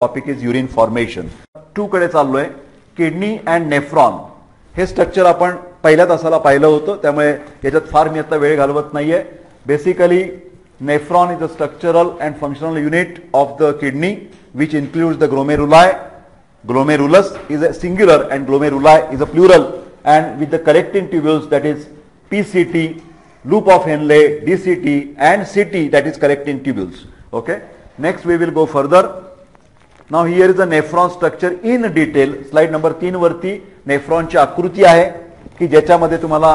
Topic is urine formation. 2 कडे चाललोय. Kidney and nephron हे स्ट्रक्चर आपण पहिल्या तासाला पाहिलं होतं, त्यामुळे याच्यात फार मी आता वेळ घालवत नाहीये. Basically nephron is a structural and functional unit of the kidney which includes the glomeruli. Glomerulus is a singular and glomeruli is a plural, and with the collecting tubules, that is PCT, loop of Henle, DCT and CT, that is collecting tubules. Okay, next we will go further. Now here is the nephron structure in detail. Slide number 3 वरती nephron ची आकृती आहे की ज्याच्यामध्ये तुम्हाला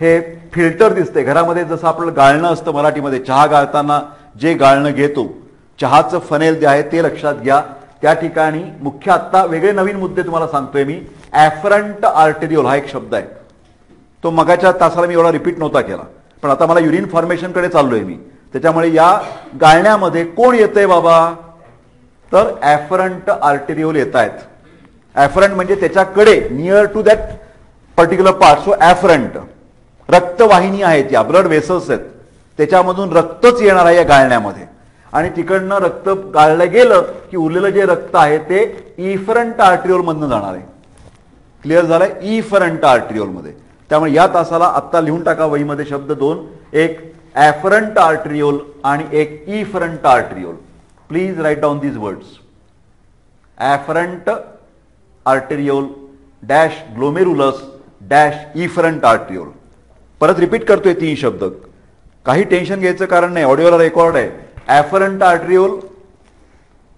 हे filter दिसते. घरामध्ये जसं आपलं गाळणं असतं, मराठीमध्ये चहा गाळताना जे गाळणं घेतो, चहाचं फनेल जे आहे ते लक्षात घ्या. त्या ठिकाणी मुख्य आता वेगळे नवीन मुद्दे तुम्हाला सांगतोय मी. ॲफरंट आर्टेरिओल हा एक शब्द आहे, तो मगाच्या तासाला मी एवढा रिपीट नव्हता केला, पण आता मला युरिन फॉर्मेशन कडे चाललोय मी. त्याच्यामुळे या गाळण्यामध्ये कोण येतंय बाबा, तर ॲफरंट आर्टेरिओल येत आहेत. ॲफरंट म्हणजे त्याच्याकडे, near to that particular part. So afferent रक्तवाहिनी आहेत, या ब्लड वेसल्स आहेत, त्याच्यामधून रक्तच येणार आहे या गाळण्यामध्ये. आणि तिकडनं रक्त गाळलं गेलं की उरलेलं जे रक्त आहे ते इफरंट आर्टेरिओल मधनं जाणार आहे. क्लिअर झालंय, इफरंट आर्टेरिओल मध्ये. त्यामुळे या तासाला आत्ता लिहून टाका वहीमध्ये शब्द दोन, एक ॲफरंट आर्टेरिओल आणि एक efferent arteriole. Please write down these words. Afferent arteriole dash glomerulus dash efferent arteriole. परत रिपीट करतोय 3 शब्द, काही टेन्शन घ्यायचं कारण नाही, ऑडिओला रेकॉर्ड आहे. ॲफरंट आर्टेरिओल,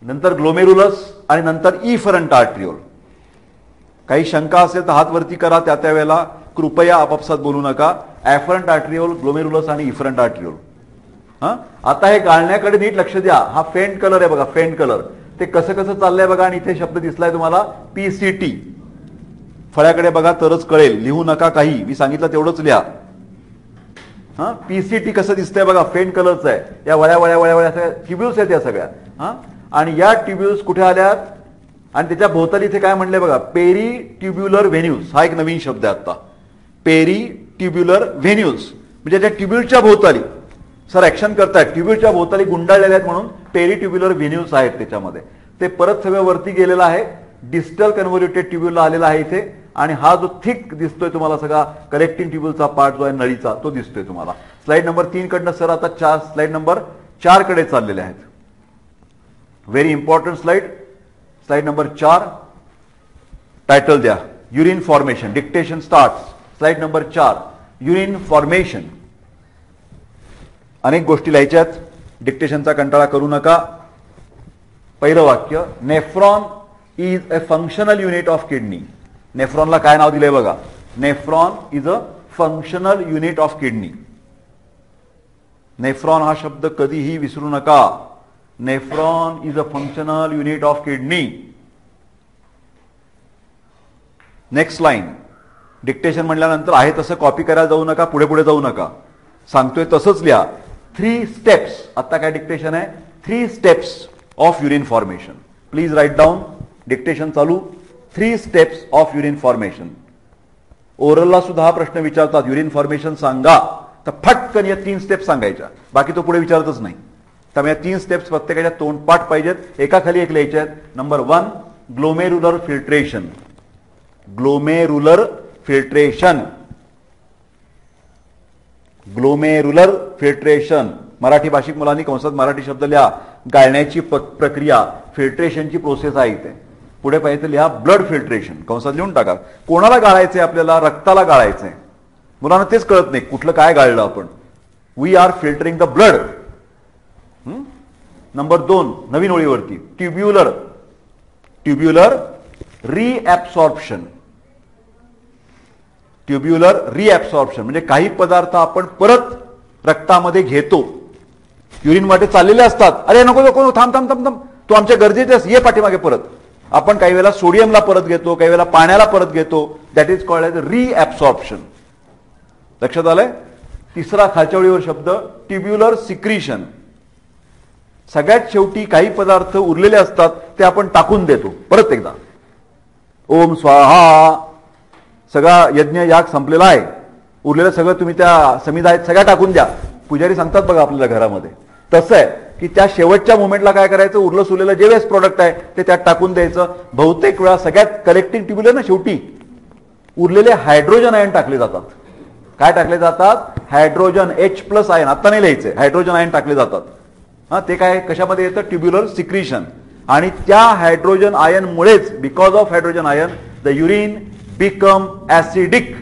नंतर ग्लोमेरुलस आणि नंतर इफरंट आर्टेरिओल. काही शंका असेल तर हात वरती करा, त्या वेळेला कृपया आपापसात बोलू नका. ॲफरंट आर्टेरिओल, ग्लोमेरुलस आणि इफरंट आर्टेरिओल. आता हे गाळण्याकडे नीट लक्ष द्या. हा फेंट कलर आहे बघा, फेंट कलर. ते कसं कसं चाललंय बघा. आणि इथे शब्द दिसलाय तुम्हाला PCT. फळ्याकडे बघा तरच कळेल, लिहू नका काही, मी सांगितलं तेवढंच लिहा. PCT कसं दिसतंय बघा, फेंट कलरचं आहे. या वळ्या वळ्या वळ्या वळ्या सगळ्या ट्युब्युल्स आहेत या सगळ्या. आणि या ट्युब्युल्स कुठे आल्यात आणि त्याच्या भोवताली इथे काय म्हणले बघा, पेरी ट्युब्युलर व्हेन्यूज. हा एक नवीन शब्द आहे आता, पेरी ट्युब्युलर व्हेन्यूज. म्हणजे त्या ट्युब्युलच्या भोवताली सर ऍक्शन करतायत, ट्युब्युलच्या भोवताली गुंडाळलेल्या आहेत म्हणून पेरी ट्युब्युलर व्हेन्यूज आहेत त्याच्यामध्ये. ते परत सगळं वरती गेलेलं आहे, डिस्टल कन्व्होल्युटेड ट्युब्युलला आलेला आहे इथे. आणि हा जो थिक दिसतोय तुम्हाला सगळा कलेक्टिंग ट्युब्युलचा पार्ट जो आहे नळीचा, तो दिसतोय तुम्हाला. स्लाइड नंबर 3 कडनं सर आता स्लाइड नंबर 4 कडे चाललेले आहेत. Very important slide. Slide number 4, title द्या urine formation. Dictation start. Slide number 4, urine formation. अनेक गोष्टी लिहायच्यात, डिक्टेशनचा कंटाळा करू नका. पहिलं वाक्य, nephron is a functional unit of kidney. नेफ्रॉनला काय नाव दिलंय बघा, nephron is a functional unit of kidney. नेफ्रॉन हा शब्द कधीही विसरू नका. Nephron is a functional unit of kidney. Next line. Dictation म्हणल्यानंतर आहे तसं कॉपी करायला जाऊ नका, पुढे पुढे जाऊ नका, सांगतोय तसंच लिहा. 3 स्टेप्स. आता काय डिक्टेशन आहे, 3 steps of urine formation. Please write down. Dictation चालू. 3 स्टेप्स ऑफ युरिन फॉर्मेशन. ओरलला सुद्धा हा प्रश्न विचारतात, युरिन फॉर्मेशन सांगा, तर फटकन या 3 स्टेप्स सांगायच्या, बाकी तो पुढे विचारतच नाही. त्यामुळे या 3 स्टेप्स प्रत्येकाच्या तोंडपाठ पाहिजेत, एकाखाली एक लिहायचे आहेत. Number 1, glomerular filtration. Glomerular filtration. Glomerular filtration. Marathi भाषिक मुलांनी कंसात मराठी शब्द लिहा. गाळण्याची प्रक्रिया, फिल्ट्रेशनची प्रोसेस आहे इथे. पुढे पाहिजे लिहा ब्लड फिल्ट्रेशन, कंसात लिहून टाका. कोणाला गाळायचंय आपल्याला, रक्ताला गाळायचंय. मुलांना तेच कळत नाही कुठलं काय गाळलं आपण. We are filtering the blood. Number 2, नवीन ओळीवरती, tubular. Tubular reabsorption. Tubular reabsorption म्हणजे काही पदार्थ आपण परत रक्तामध्ये घेतो, युरिन वाटे चाललेले असतात. अरे नको नको, थांब थांब थांब थांब, तू आमच्या गरजेचे ये पाठीमागे परत. आपण काही वेळेला सोडियमला परत घेतो, काही वेळेला पाण्याला परत घेतो. That is called as reabsorption. लक्षात आलंय. तिसरा खालच्या ओळीवर शब्द, ट्युब्युलर सिक्रीशन. सगळ्यात शेवटी काही पदार्थ उरलेले असतात ते आपण टाकून देतो परत एकदा. ओम स्वाहा, सगळा यज्ञ याग संपलेला आहे, उरलेलं सगळं तुम्ही त्या समिधायत सगळ्या टाकून द्या. पुजारी सांगतात बघा आपल्याला घरामध्ये, तसं आहे. की त्या शेवटच्या मोमेंटला काय करायचं, उरलं सुरलेलं जे वेस्ट प्रोडक्ट आहे ते त्यात टाकून द्यायचं. बहुतेक वेळा सगळ्यात कलेक्टिंग ट्युब्युलर ना शेवटी उरलेले हायड्रोजन आयन टाकले जातात. काय टाकले जातात, हायड्रोजन H+ आयन, आता नाही लिहायचे, हायड्रोजन आयन टाकले जातात. ते काय कशामध्ये येतं, ट्युब्युलर सिक्रिशन. आणि त्या हायड्रोजन आयन मुळेच, because of hydrogen ion the urine become acidic.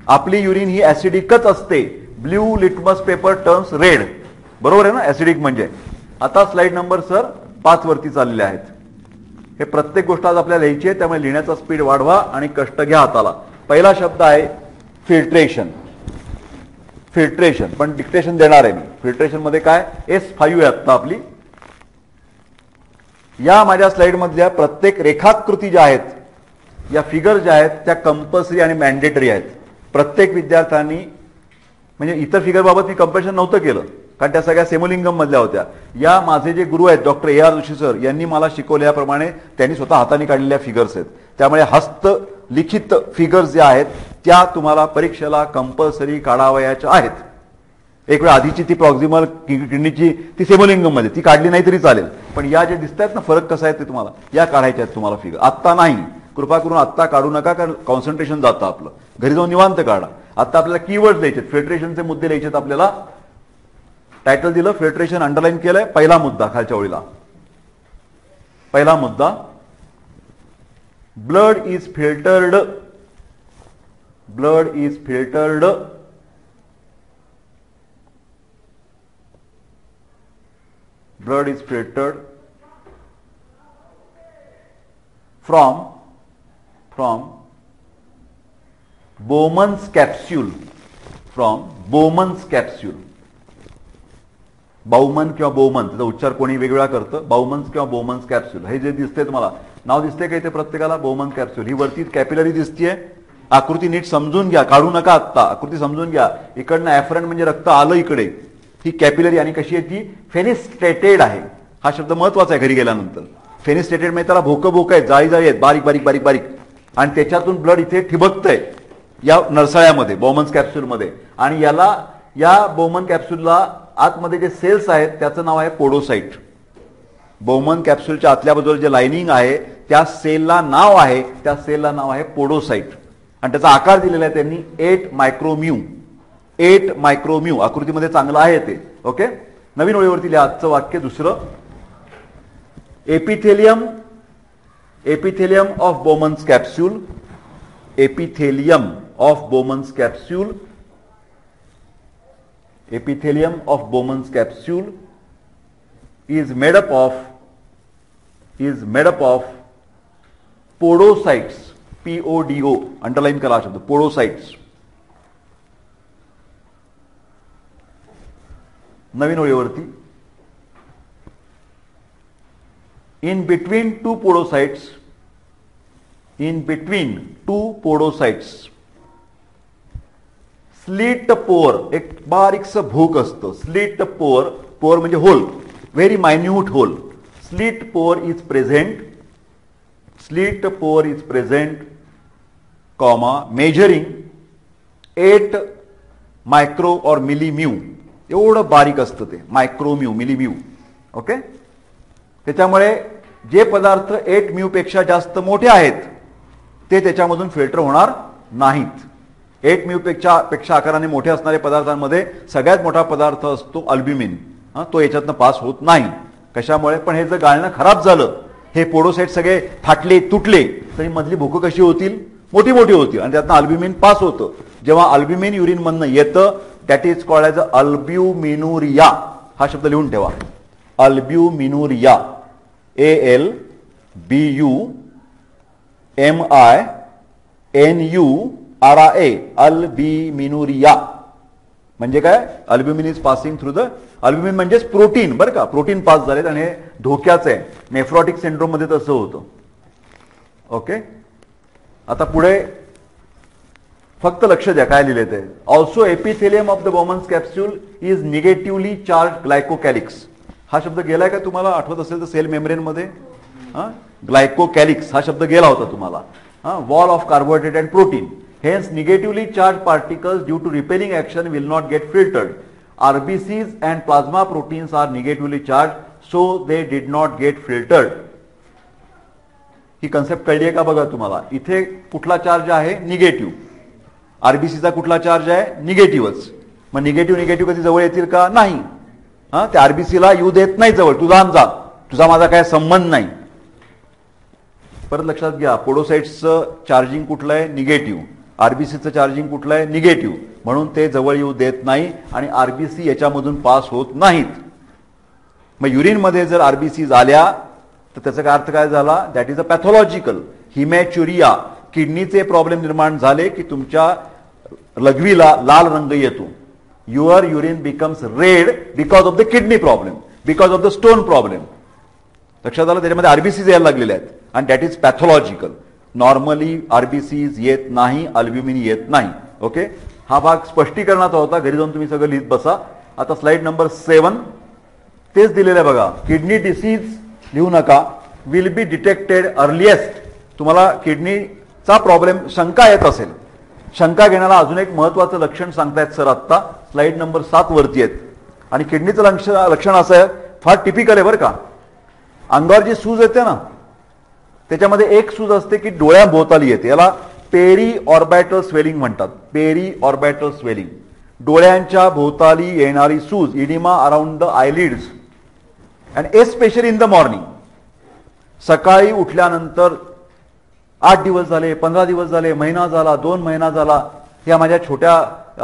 आपली युरिन ही ऍसिडिकच असते. Blue litmus paper terms red. बरोबर आहे ना, ऍसिडिक म्हणजे. आता स्लाइड नंबर सर 5 वरती चाललेले आहेत. हे प्रत्येक गोष्ट आज आपल्याला लिहायची आहे, त्यामुळे लिहिण्याचा स्पीड वाढवा आणि कष्ट घ्या हाताला. पहिला शब्द आहे फिल्ट्रेशन. फिल्ट्रेशन पण डिक्टेशन देणार आहे मी. फिल्ट्रेशन मध्ये काय, S5 आहे आता आपली. या माझ्या स्लाइड मधल्या प्रत्येक रेखाकृती ज्या आहेत, या फिगर ज्या आहेत त्या कंपल्सरी आणि मॅन्डेटरी आहेत. प्रत्येक विद्यार्थ्यांनी, म्हणजे इतर फिगर बाबत मी कंपॅरिझन नव्हतं केलं कारण त्या सगळ्या सेमोलिंगम मधल्या होत्या. या माझे जे गुरु आहेत डॉक्टर A.R. जोशी सर यांनी मला शिकवल्याप्रमाणे त्यांनी स्वतः हाताने काढलेल्या फिगर्स आहेत. त्यामुळे हस्तलिखित फिगर्स ज्या आहेत त्या तुम्हाला परीक्षेला कंपल्सरी काढावयाच्या आहेत. एक वेळ आधीची ती प्रॉक्सिमल किडनीची ती सेमोलिंगम मध्ये ती काढली नाही तरी चालेल, पण या जे दिसत आहेत ना फरक कसा आहे ते तुम्हाला या काढायच्या आहेत तुम्हाला फिगर. आत्ता नाही, कृपा करून आत्ता काढू नका कारण कॉन्सन्ट्रेशन जातं आपलं. घरी जाऊन निवांत काढा. आता आपल्याला कीवर्ड द्यायचे, फिल्ट्रेशनचे मुद्दे द्यायचे. आपल्याला टायटल दिलं, फिल्ट्रेशन अंडरलाईन केलंय. पहिला मुद्दा खालच्या ओळीला, पहिला मुद्दा, blood is filtered. Blood is filtered blood is filtered from Bowman's capsule. From Bowman's capsule. Bowman किंवा बोमन, त्याचा उच्चार कोणी वेगवेगळा करतं. बाउमन्स किंवा बोमन्स कॅप्सूल हे जे दिसते तुम्हाला, नाव दिसते का इथे प्रत्येकाला, बोमन कॅप्सूल. ही वरती कॅपिलरी दिसतीये. आकृती नीट समजून घ्या, काढू नका आत्ता, आकृती समजून घ्या. इकडनं ऍफरंट म्हणजे रक्त आलं इकडे, ही कॅपिलरी. आणि कशी आहे ती, फेनिस्ट्रेटेड आहे. हा शब्द महत्वाचा आहे घरी गेल्यानंतर. फेनिस्ट्रेटेड म्हणजे त्याला भोकं भोकं आहेत, जाळी जाळी आहेत, बारीक बारीक बारीक बारीक, आणि त्याच्यातून ब्लड इथे ठिबकतंय या नरसाळ्यामध्ये, बॉमन्स कॅप्सूलमध्ये. आणि याला, या बॉमन कॅप्सूलला आतमध्ये जे सेल्स आहेत त्याचं नाव आहे पोडोसाइट. बॉमन कॅप्सूलच्या आतल्या बाजूला जे लाइनिंग आहे त्या सेलला नाव आहे, त्या सेलला नाव आहे पोडोसाइट. आणि त्याचा आकार दिलेला आहे त्यांनी 8 मायक्रोम्यू. 8 मायक्रोम्यू आकृतीमध्ये चांगलं आहे ते. ओके, नवीन ओळीवरती लिहा आजचं वाक्य दुसरं. Epithelium, epithelium of Bowman's capsule. Epithelium of Bowman's capsule. Epithelium of Bowman's capsule is made up of podocytes. PODO underline करा शब्द, पोडोसाइट्स. नवीन ओळीवरती, in between two podocytes slit pore, एक बारीकस भोक असतं. स्लिट पोर, पोर म्हणजे hole, very minute hole. Slit pore is present. Slit pore is present, comma, measuring 8 micro or milli mu. एवढं बारीक असतं ते, मायक्रोम्यू, मिलीम्यू. ओके, त्याच्यामुळे जे पदार्थ 8 म्यू पेक्षा जास्त मोठे आहेत ते त्याच्यामधून फिल्टर होणार नाहीत. 8 म्यू पेक्षा आकाराने मोठे असणारे पदार्थांमध्ये सगळ्यात मोठा पदार्थ असतो अल्ब्युमिन. तो याच्यातनं पास होत नाही. कशामुळे, पण हे जर गाळणं खराब झालं, हे पोडोसाइट सगळे फाटले तुटले, तरी मधली भोकं कशी होतील, मोठी मोठी होतील आणि त्यातनं अल्ब्युमिन पास होतं. जेव्हा अल्ब्युमिन युरिन मधनं येतं दॅट इज कॉल्ड ॲज अल्ब्युमिनुरिया. हा शब्द लिहून ठेवा, अल्ब्युमिनुरिया. ALBUMINURIA, अल्ब्युमिनुरिया. म्हणजे काय, albumin is passing through the, albumin म्हणजेच प्रोटीन बरं का, प्रोटीन पास झालेत आणि हे धोक्याचं आहे. नेफ्रॉटिक सिंड्रोम मध्ये तसं होतं. ओके, आता पुढे फक्त लक्ष द्या काय लिहिले ते. Also epithelium of the Bowman's capsule is negatively charge glycocalyx. हा शब्द गेलाय का तुम्हाला, आठवत असेल तर सेल मेम्ब्रेन मध्ये ग्लायकोकॅलिक्स हा शब्द गेला होता तुम्हाला. Wall of carbohydrate and protein. Hence negatively charged particles due to repelling action will not get filtered. RBCs and plasma proteins are negatively charged, so they did not get filtered. He concept कळली आहे का बघा तुम्हाला. इथे कुठला charge आहे? Negative. आरबीसीचा कुठला charge आहे? निगेटिव्हच. मग निगेटिव्ह कधी जवळ येतील का? नाही. त्या आरबीसीला येऊ देत नाही जवळ. तू लांब जा, तुझा माझा काय संबंध नाही. परत लक्षात घ्या, पोडोसाइट्सचं चार्जिंग कुठलं आहे? निगेटिव्ह. आरबीसीचं चार्जिंग कुठलं आहे? निगेटिव्ह. म्हणून ते जवळ येऊ देत नाही आणि आरबीसी याच्यामधून पास होत नाहीत. मग युरिनमध्ये जर आरबीसीज आल्या तर त्याचा काय अर्थ काय झाला? That is a pathological haematuria. किडनीचे प्रॉब्लेम निर्माण झाले की तुमच्या लघवीला लाल रंग येतो. Your urine becomes red because of the kidney problem, because of the stone problem. लक्षात आलं? त्याच्यामध्ये आरबीसीज यायला लागलेले आहेत आणि that is pathological. Normally RBCs येत नाही, अल्ब्युमिन येत नाही. ओके, हा भाग स्पष्टीकरणाचा होता. घरी जाऊन तुम्ही सगळं लिहित बसा. आता स्लाइड नंबर 7 तेच दिलेलं आहे बघा. किडनी डिसीज लिहू नका. Will be detected earliest. तुम्हाला किडनीचा प्रॉब्लेम शंका येत असेल, शंका घेण्याला अजून एक महत्वाचं लक्षण सांगतायत सर आत्ता. स्लाइड नंबर 7 वरती आहेत. आणि किडनीचं लक्षण असं आहे, फार टिपिकल आहे बरं का. अंगावर जी सूज येते ना, त्याच्यामध्ये एक सूज असते की डोळ्याभोवताली येते. याला पेरी ऑर्बिटल स्वेलिंग म्हणतात. पेरी ऑर्बिटल स्वेलिंग, डोळ्यांच्या भोवताली येणारी सूज, oedema around the eyelids and especially in the morning. सकाळी उठल्यानंतर 8 दिवस झाले, 15 दिवस झाले, महिना झाला, 2 महिना झाला, या माझ्या छोट्या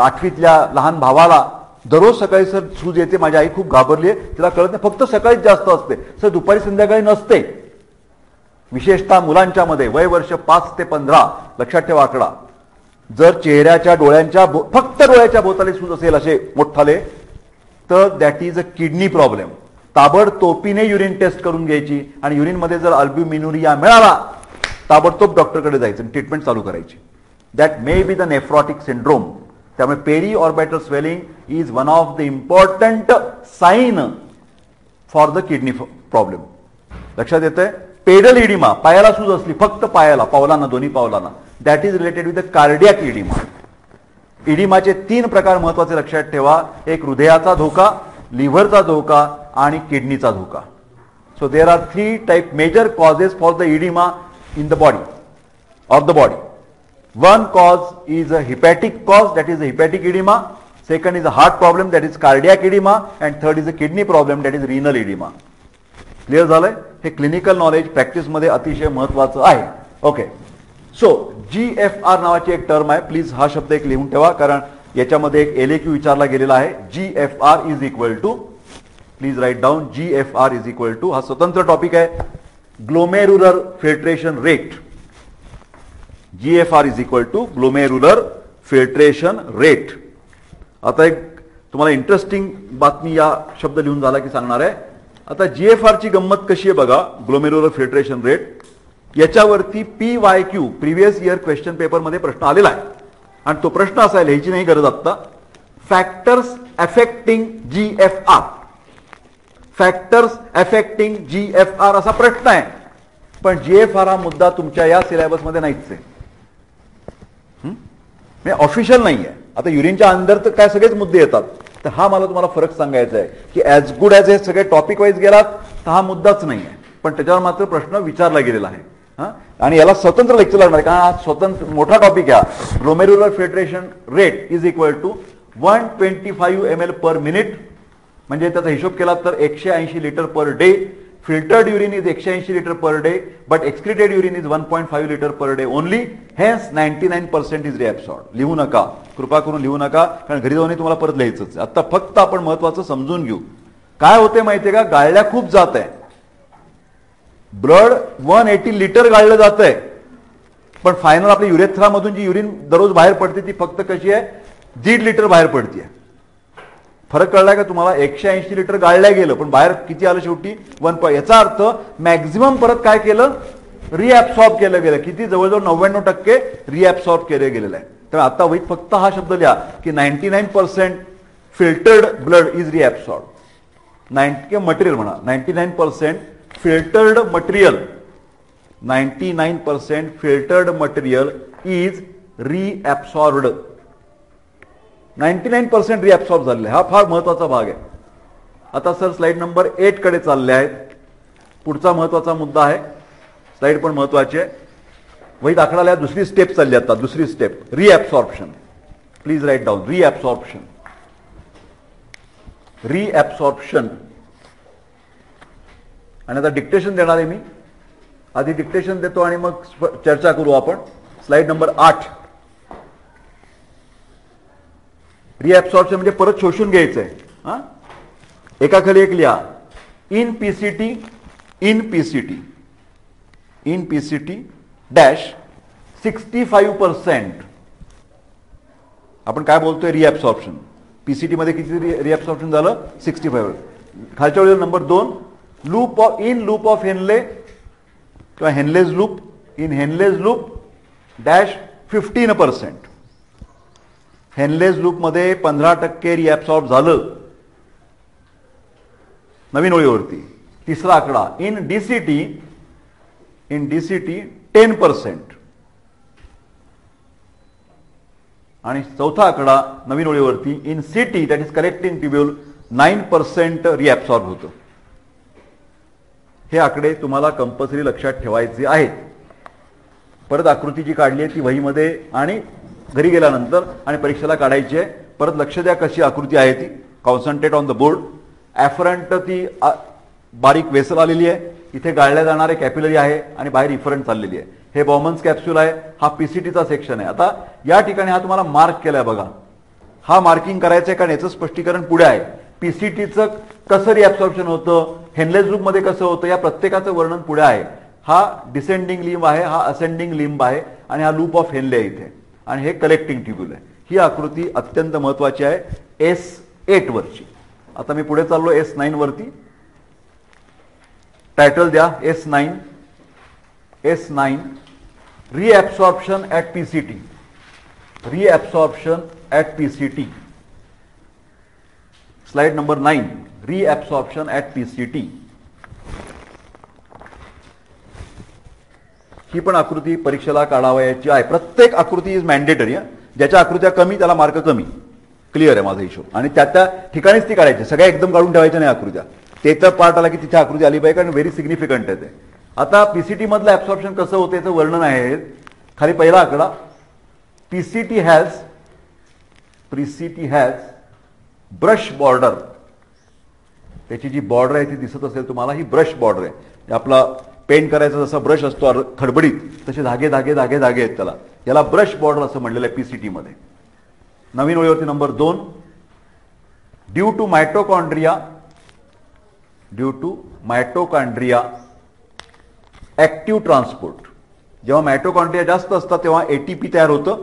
8वीतल्या लहान भावाला दररोज सकाळी सर सूज येते, माझी आई खूप घाबरली आहे, तिला कळत नाही, फक्त सकाळीच जास्त असते सर, दुपारी संध्याकाळी नसते. विशेषतः मुलांच्या मध्ये वय वर्ष 5 ते 15, लक्षात ठेवा आकडा. जर चेहऱ्याच्या डोळ्यांच्या फक्त डोळ्याच्या भोवताली सूज असेल असे मोठाले, तर that is a kidney problem. ताबडतोबीने युरिन टेस्ट करून घ्यायची आणि युरिनमध्ये जर अल्ब्युमिनुरिया मिळाला ताबडतोब डॉक्टरकडे जायचं आणि ट्रीटमेंट चालू करायची. That may be the nephrotic syndrome. त्यामुळे periorbital swelling is one of the important sign for the kidney problem. लक्षात येतंय? पेडल इडिमा, पायाला सूज असली, फक्त पायाला, पावलांना, दोन्ही पावलांना, that is related with the cardiac oedema. इडिमाचे 3 प्रकार महत्वाचे लक्षात ठेवा. एक हृदयाचा धोका, लिव्हरचा धोका आणि किडनीचा धोका. So there are 3 type major causes for the oedema in the body, of the body. One cause is a hepatic cause, that is a hepatic edema. Second is a heart problem, that is cardiac edema. And third is a kidney problem, that is renal edema. Clear झालंय? हे clinical knowledge practice मध्ये अतिशय महत्वाचं आहे. Okay, so GFR नावाची एक term आहे. Please हा शब्द एक लिहून ठेवा, कारण याच्यामध्ये एक LAQ विचारला गेलेला आहे. GFR is equal to, please write down, GFR is equal to, हा स्वतंत्र टॉपिक आहे, glomerular filtration rate. GFR is equal to glomerular filtration rate. आता एक तुम्हाला इंटरेस्टिंग बातमी या शब्द लिहून झाला की सांगणार आहे. आता GFR ची गंमत कशी आहे बघा. ग्लोमेरुलर फिल्ट्रेशन रेट, याच्यावरती PYQ previous year question paper मध्ये प्रश्न आलेला आहे आणि तो प्रश्न असा आहे, लिहायची नाही गरज आता. Factors affecting GFR, factors affecting GFR असा प्रश्न आहे. पण GFR हा मुद्दा तुमच्या या सिलेबस मध्ये नाहीच आहे, ऑफिशियल नाही आहे. आता युरिनच्या अंदर तर काय सगळेच मुद्दे येतात, तर हा मला तुम्हाला फरक सांगायचा आहे की ॲज गुड ॲज हे सगळे टॉपिक वाईज गेलात तर हा मुद्दाच नाही आहे, पण त्याच्यावर मात्र प्रश्न विचारला गेलेला आहे. आणि याला स्वतंत्र लेक्चर लागणार, कारण हा स्वतंत्र मोठा टॉपिक आहे. Glomerular filtration rate is equal to 125 ml per minute, म्हणजे त्याचा हिशोब केला तर 180 litre per day. Filtered urine is 180 litre per day, but excreted urine is 1.5 litre per day only. Hence 99% is reabsorbed. लिहू नका, कृपा करून लिहू नका, कारण घरी जाऊन तुम्हाला परत लिहायचंच. आता फक्त आपण महत्वाचं समजून घेऊ. काय होते माहितीये का, गाळल्या खूप जात आहे. ब्लड 180 लिटर गाळलं जात आहे, पण फायनल आपल्या युरेथ्रामधून जी युरिन दररोज बाहेर पडते ती फक्त कशी आहे, 1.5 लिटर बाहेर पडते. फरक कळलाय का तुम्हाला? 180 लिटर गाळल्या गेलं, पण बाहेर किती आलं शेवटी? 1. याचा अर्थ मॅक्झिमम परत काय केलं, रिअब्सॉर्ब केलं गेलं. किती? जवळजवळ 99% रिअब्सॉर्ब केलं गेलेलं आहे. तर आता वहीत फक्त हा शब्द लिहा की 99% filtered blood is reabsorb. Material म्हणा, 99% filtered material, 99% filtered material is reabsorbed. 99% reabsorb झालेला आहे. हा फार महत्वाचा भाग आहे. आता सर स्लाइड नंबर 8 कडे चालले आहेत. पुढचा महत्वाचा मुद्दा आहे. स्लाइड पण महत्वाची आहे. वहीत आकडा लिहा. दुसरी स्टेप चालली आता. दुसरी step reabsorption. Please write down. Reabsorption. Reabsorption. आणि आता डिक्टेशन देणार आहे मी. आधी डिक्टेशन देतो आणि मग चर्चा करू आपण. Slide number 8. रिअब्सॉर्प्शन म्हणजे परत शोषून घ्यायचंय. हा, एकाखाली एक लिहा. In PCT dash 65%. आपण काय बोलतोय? रिअब्सॉर्प्शन. पीसीटी मध्ये किती रिअब्सॉर्प्शन झालं? 65. खालच्या वेळेला नंबर 2 लूप ऑफ हेनले किंवा Henle's loop. In Henle's loop dash 15%. Henle's loop मध्ये 15% रिअब्सॉर्ब झालं नवीन ओळीवरती. तिसरा आकडा इन डीसीटी 10%. आणि चौथा आकडा नवीन ओळीवरती in CT that is collecting tubule 9% reabsorb होतं. हे आकडे तुम्हाला कंपल्सरी लक्षात ठेवायचे आहेत. परत आकृती जी काढली आहे ती वहीमध्ये आणि घरी गेल्यानंतर आणि परीक्षेला काढायची आहे. परत लक्ष द्या कशी आकृती आहे ती. Concentrate on the board. Afferent ती बारीक वेसल आलेली आहे. इथे गाळल्या जाणारे कॅपिलरी आहे आणि बाहेर इफरंट चाललेली आहे. हे बॉमन्स कॅप्सूल आहे. हा पीसीटीचा सेक्शन आहे. आता या ठिकाणी हा तुम्हाला मार्क केलाय बघा. हा मार्किंग करायचं आहे कारण याचं स्पष्टीकरण पुढे आहे. पीसीटीचं कसं रिअब्सॉर्प्शन होतं, हेनलेज लूप मध्ये कसं होतं, या प्रत्येकाचं वर्णन पुढे आहे. हा डिसेंडिंग लिंब आहे, हा असेंडिंग लिंब आहे आणि हा लूप ऑफ हेनले आहे इथे. आणि हे कलेक्टिंग ट्यूब्यूल आहे. ही आकृती अत्यंत महत्वाची आहे S8 वरची. आता मी पुढे चाललो S9 वरती. टायटल द्या S9. Reabsorption at PCT. Reabsorption at PCT. Slide number 9. Reabsorption at PCT. ही पण आकृती परीक्षेला काढावयाची आहे. प्रत्येक आकृती इज मॅन्डेटरी. ज्याच्या आकृत्या कमी त्याला मार्क कमी. क्लिअर आहे माझा हिशोब. आणि त्या त्या ठिकाणीच ती काढायची. सगळ्या एकदम काढून ठेवायच्या नाही आकृत्या. ते तर पार्ट आला की तिथे आकृती आली पाहिजे कारण व्हेरी सिग्निफिकंट आहे ते. आता पीसीटी मधलं ऍब्सॉर्प्शन कसं होतं याचं वर्णन आहे. खाली पहिला आकडा पीसीटी हॅज ब्रश बॉर्डर. त्याची जी बॉर्डर आहे ती दिसत असेल तुम्हाला. ही ब्रश बॉर्डर आहे. आपला पेंट करायचा जसा ब्रश असतो खडबडीत तसे धागे धागे धागे धागे आहेत त्याला. याला ब्रश बॉर्डर असं म्हणलेलं आहे पीसीटी मध्ये. नवीन ओळीवरती number 2 due to mitochondria active transport. जेव्हा मायटोकॉन्ड्रिया जास्त असतात तेव्हा एटीपी तयार होतं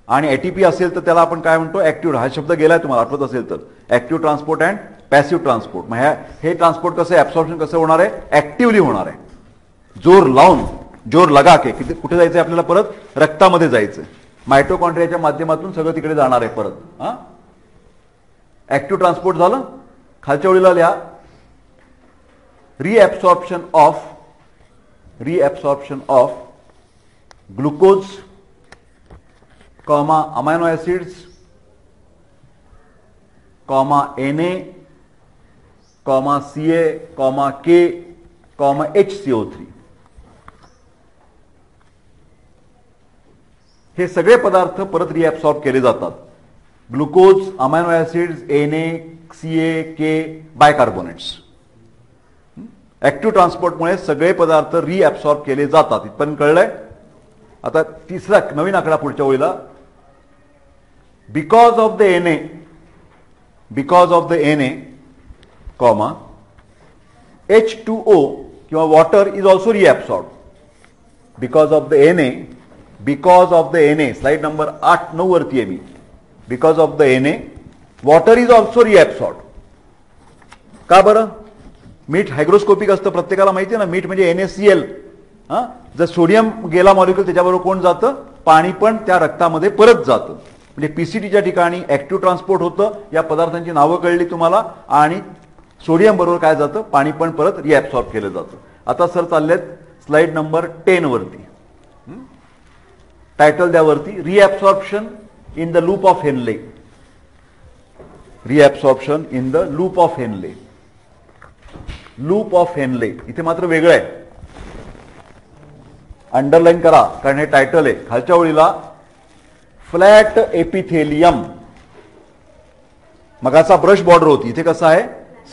आणि एटीपी असेल तर त्याला आपण काय म्हणतो? ऍक्टिव्ह. हा शब्द गेलाय तुम्हाला आठवत असेल तर. Active transport and passive transport. मग हे ट्रान्सपोर्ट कसं ऍब्सॉर्प्शन कसं होणार आहे? ऍक्टिव्हली होणार आहे. जोर लावून जोर लगा के कुठे जायचंय आपल्याला? परत रक्तामध्ये जायचं. मायटोकॉन्ड्रियाच्या माध्यमातून सगळं तिकडे जाणार आहे परत. ऍक्टिव्ह ट्रान्सपोर्ट झालं. खालच्या ओळीला लिहा reabsorption of glucose comma amino acids comma Na comma Ca comma K comma HCO3. हे सगळे पदार्थ परत रिअब्सॉर्ब केले जातात. Glucose, amino acids, Na, Ca, K, bicarbonates. Active ट्रान्सपोर्टमुळे सगळे पदार्थ रिअब्सॉर्ब केले जातात. इथपर्यंत कळलंय. आता तिसरा नवीन आकडा पुढच्या ओळीला because of the Na comma H2O किंवा water is also reabsorb. Because of the Na slide number 8-9 वरती आहे मी. Because of the Na water is also reabsorb. का बरं? मीठ हायग्रोस्कोपिक असतं प्रत्येकाला माहिती आहे ना. मीठ म्हणजे NaCl. जर सोडियम गेला मॉलिक्युल त्याच्याबरोबर कोण जातं? पाणी पण त्या रक्तामध्ये परत जातं. म्हणजे पीसीटीच्या ठिकाणी ऍक्टिव्ह ट्रान्सपोर्ट होतं. या पदार्थांची नावं कळली तुम्हाला. आणि सोडियम बरोबर काय जातं? पाणी पण परत रिअब्सॉर्ब केलं जातं. आता सर चाललेत स्लाइड नंबर 10 वरती. टायटल द्या वरती reabsorption in the loop of Henle. Reabsorption in the loop of Henle. Loop of Henle इथे मात्र वेगळं आहे, अंडरलाईन करा कारण हे टायटल आहे. खालच्या ओळीला फ्लॅट एपिथेलियम, मगाचा ब्रश बॉर्डर होती, इथे कसं आहे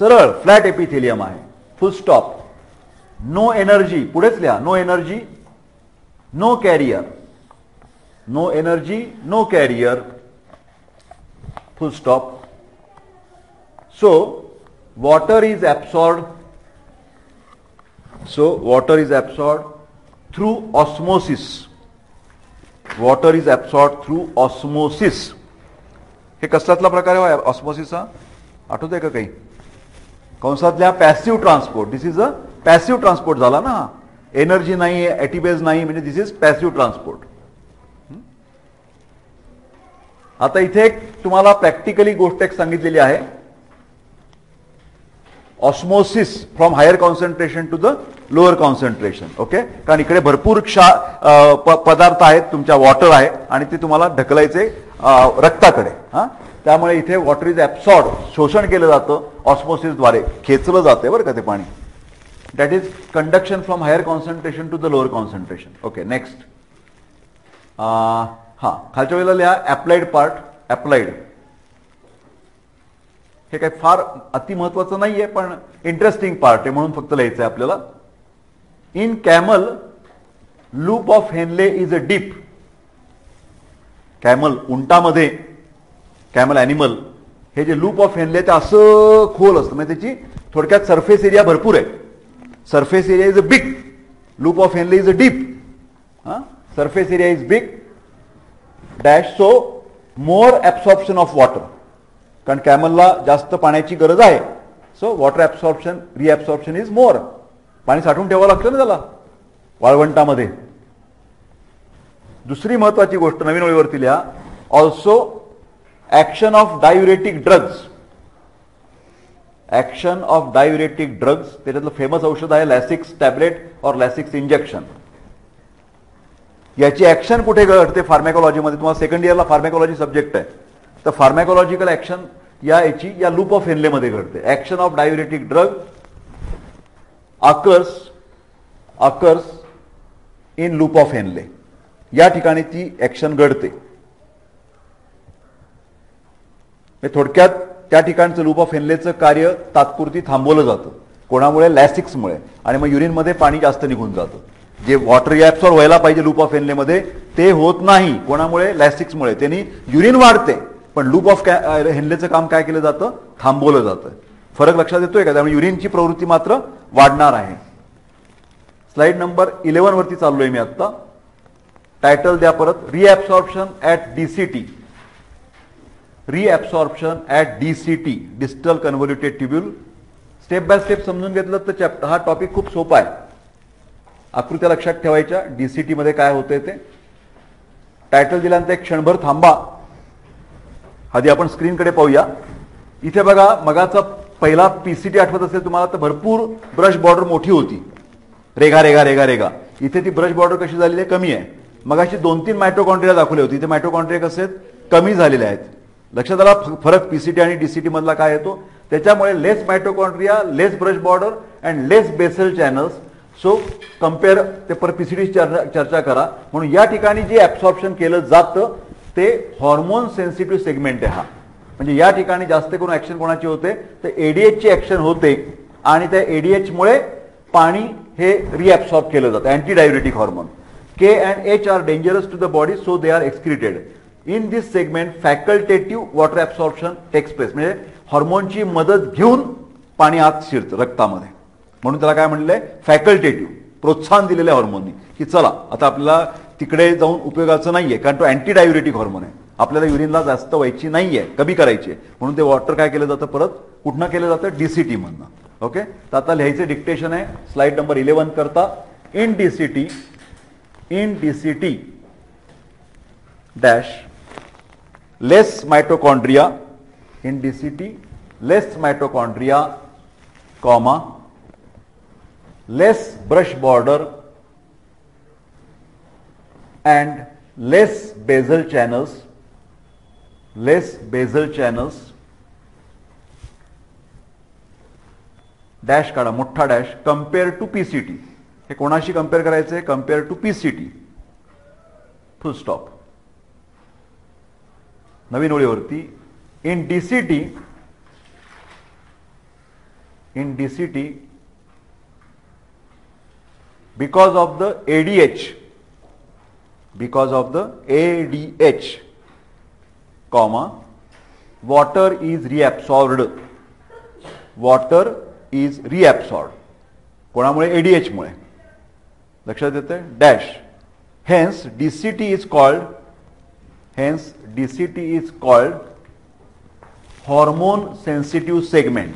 सरळ फ्लॅट एपिथेलियम आहे. फुल स्टॉप. नो एनर्जी, पुढेच लिहा no energy no carrier, no energy no carrier, full stop. So water is absorbed, so water is absorbed through osmosis. Water is absorbed through osmosis. हे कसलातला प्रकार आहे ऑस्मोसिसचा, आठवतंय का काही? कंसातल्या passive transport. This is a passive transport झाला ना, energy नाही, एटीबेज नाही, म्हणजे दिस इज पॅसिव्ह ट्रान्सपोर्ट. आता इथे तुम्हाला प्रॅक्टिकली गोष्ट एक सांगितलेली आहे, osmosis from higher concentration to the lower concentration. Okay, कारण इकडे भरपूर पदार्थ आहेत, तुमच्या वॉटर आहे आणि ते तुम्हाला ढकलायचे रक्ताकडे. त्यामुळे इथे वॉटर इज ॲब्सॉर्ब, शोषण केलं जातं ऑस्मोसिसद्वारे, खेचलं जाते बरं का ते पाणी. That is conduction from higher concentration to the lower concentration. Okay, next. खालच्या वेळेला लिहा ॲप्लाइड पार्ट. ॲप्लाइड हे काही फार अतिमहत्वाचं नाहीये, पण इंटरेस्टिंग पार्ट आहे म्हणून फक्त लिहायचं आहे आपल्याला. In camel loop of Henle is a deep. Camel, उंटामध्ये, कॅमल ॲनिमल, हे जे लूप ऑफ हेनले ते असं खोल असतं, म्हणजे त्याची थोडक्यात सरफेस एरिया भरपूर आहे. Surface area is a big, loop of Henle is a deep. Surface area is big dash, so more absorption of water, कारण कॅमलला जास्त पाण्याची गरज आहे. So water absorption, reabsorption is more. पाणी साठवून ठेवावं लागतं ना त्याला वाळवंटामध्ये. दुसरी महत्वाची गोष्ट नवीन ओळीवरती लिहा, also action of diuretic drugs. Action of diuretic drugs, त्याच्यातलं फेमस औषध आहे लॅसिक्स टॅबलेट और लॅसिक्स इंजेक्शन. याची ऍक्शन कुठे घडते फार्मॅकोलॉजीमध्ये? तुम्हाला सेकंड इयरला फार्मॅकोलॉजी सब्जेक्ट आहे, तर फार्मॅकोलॉजिकल ऍक्शन या लूप ऑफ हेनले मध्ये घडते. Action of diuretic drug occurs in loop of Henley. या ठिकाणी ती ऍक्शन घडते. थोडक्यात त्या ठिकाणचं लूप ऑफ हेनलेचं कार्य तात्पुरती थांबवलं जातं. कोणामुळे? लॅसिक्समुळे. आणि मग युरिनमध्ये पाणी जास्त निघून जातं. जे वॉटर रिॲब्सॉर्ब व्हायला पाहिजे लूप ऑफ हेनलेमध्ये ते होत नाही. कोणामुळे? लॅसिक्समुळे. त्यांनी युरिन वाढते, पण लूप ऑफ हेनलेचं काम काय केलं जातं? थांबवलं जातं. फरक लक्षात येतोय का? त्यामुळे युरिनची प्रवृत्ती मात्र वाढणार आहे. स्लाइड नंबर 11 वरती चाललोय मी आता. टायटल द्या परत, reabsorption at DCT. Reabsorption at DCT, distal convoluted tubule. Step by step समजून घेतलं तर हा टॉपिक खूप सोपा आहे. आकृत्या लक्षात ठेवायच्या, डीसीटी मध्ये काय होतंय ते. टायटल दिल्यानंतर एक क्षणभर थांबा. आधी आपण स्क्रीनकडे पाहूया. इथे बघा, मगाचा पहिला पीसीटी आठवत असेल तुम्हाला तर भरपूर ब्रश बॉर्डर मोठी होती, रेगा रेगा रेगा रेगा. इथे ती ब्रश बॉर्डर कशी झालेली आहे? कमी आहे. मगाशी 2-3 मायटोकॉन्ड्रिया दाखवले होते, इथे मायटोकॉन्ड्रिया कसे आहेत? कमी झालेले आहेत. लक्षात आला फरक पीसीटी आणि डीसीटी मधला काय येतो? त्याच्यामुळे less mitochondria, less brush border and less basal channels. So compare ते पर पीसीटी चर्चा करा. म्हणून या ठिकाणी जे ऍब्सॉर्प्शन केलं जातं ते हॉर्मोन सेन्सिटिव्ह सेगमेंट आहे हा. म्हणजे या ठिकाणी जास्त करून ऍक्शन कोणाची होते? तर एडीएचची ऍक्शन होते आणि त्या एडीएचमुळे पाणी हे रिॲब्सॉर्ब केलं जातं. Anti diuretic hormone K and H are dangerous to the body, so they are excreted. In this segment facultative water absorption takes place. म्हणजे हॉर्मोनची मदत घेऊन पाणी आत शिरतं रक्तामध्ये, म्हणून त्याला काय म्हणलंय? फॅकल्टेटिव्ह. प्रोत्साहन दिलेल्या हॉर्मोननी की चला आता आपल्याला तिकडे जाऊन उपयोगाचं नाहीये, कारण तो अँटी डायुरेटिक हॉर्मोन आहे. आपल्याला युरिनला जास्त व्हायची नाहीये, कमी करायची, म्हणून ते वॉटर काय केलं जातं? परत कुठनं केलं जातं? डीसीटी मधनं. ओके, तर आता लिहायचं डिक्टेशन आहे. स्लाइड नंबर 11 करता. In DCT dash less mitochondria. In DCT less mitochondria comma less brush border and less basal channels dash काढा, मोठा डॅश, कम्पेअर टू पीसीटी. हे कोणाशी कम्पेअर करायचं आहे? Compare to PCT. Full stop. नवीन ओळीवरती in DCT because of the ADH, comma, water is reabsorbed. कोणामुळे? ADH मुळे. लक्षात येते? Dash. Hence DCT is called hormone sensitive segment.